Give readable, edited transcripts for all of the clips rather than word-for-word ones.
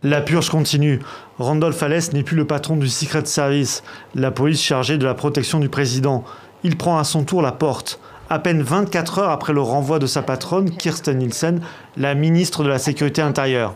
La purge continue. Randolph Hales n'est plus le patron du Secret Service, la police chargée de la protection du président. Il prend à son tour la porte. À peine 24 heures après le renvoi de sa patronne, Kirstjen Nielsen, la ministre de la Sécurité intérieure.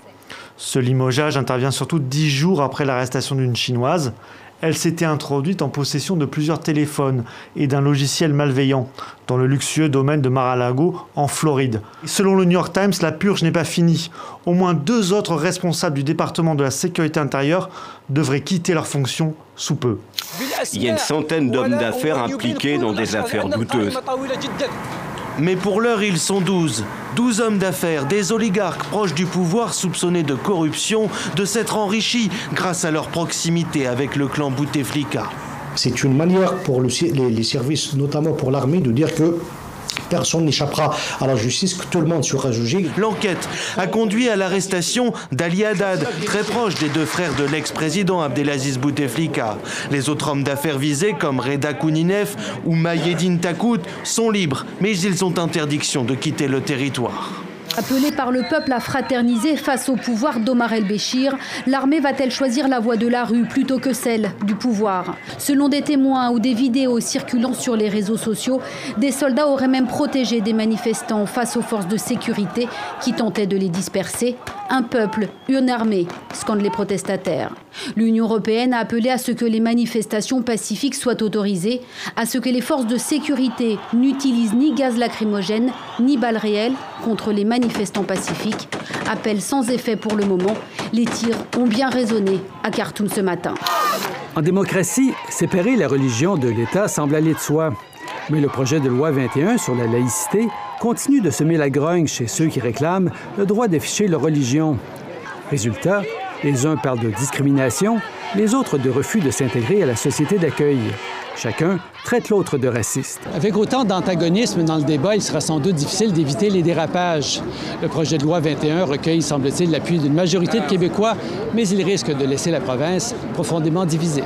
Ce limogeage intervient surtout 10 jours après l'arrestation d'une Chinoise. Elle s'était introduite en possession de plusieurs téléphones et d'un logiciel malveillant dans le luxueux domaine de Mar-a-Lago, en Floride. Selon le New York Times, la purge n'est pas finie. Au moins 2 autres responsables du département de la sécurité intérieure devraient quitter leurs fonctions sous peu. Il y a une centaine d'hommes d'affaires impliqués dans des affaires douteuses. Mais pour l'heure, ils sont 12. 12 hommes d'affaires, des oligarques proches du pouvoir soupçonnés de corruption, de s'être enrichis grâce à leur proximité avec le clan Bouteflika. C'est une manière pour les services, notamment pour l'armée, de dire que personne n'échappera à la justice, que tout le monde sera jugé. L'enquête a conduit à l'arrestation d'Ali Haddad, très proche des 2 frères de l'ex-président Abdelaziz Bouteflika. Les autres hommes d'affaires visés, comme Reda Kouninef ou Maïeddine Takout, sont libres, mais ils ont interdiction de quitter le territoire. Appelée par le peuple à fraterniser face au pouvoir d'Omar el-Béchir, l'armée va-t-elle choisir la voie de la rue plutôt que celle du pouvoir? Selon des témoins ou des vidéos circulant sur les réseaux sociaux, des soldats auraient même protégé des manifestants face aux forces de sécurité qui tentaient de les disperser. Un peuple, une armée, scandent les protestataires. L'Union européenne a appelé à ce que les manifestations pacifiques soient autorisées, à ce que les forces de sécurité n'utilisent ni gaz lacrymogène, ni balles réelles contre les manifestants pacifiques. Appel sans effet pour le moment. Les tirs ont bien résonné à Khartoum ce matin. En démocratie, séparer la religion de l'État semble aller de soi. Mais le projet de loi 21 sur la laïcité continue de semer la grogne chez ceux qui réclament le droit d'afficher leur religion. Résultat, les uns parlent de discrimination, les autres de refus de s'intégrer à la société d'accueil. Chacun traite l'autre de raciste. Avec autant d'antagonisme dans le débat, il sera sans doute difficile d'éviter les dérapages. Le projet de loi 21 recueille, semble-t-il, l'appui d'une majorité de Québécois, mais il risque de laisser la province profondément divisée.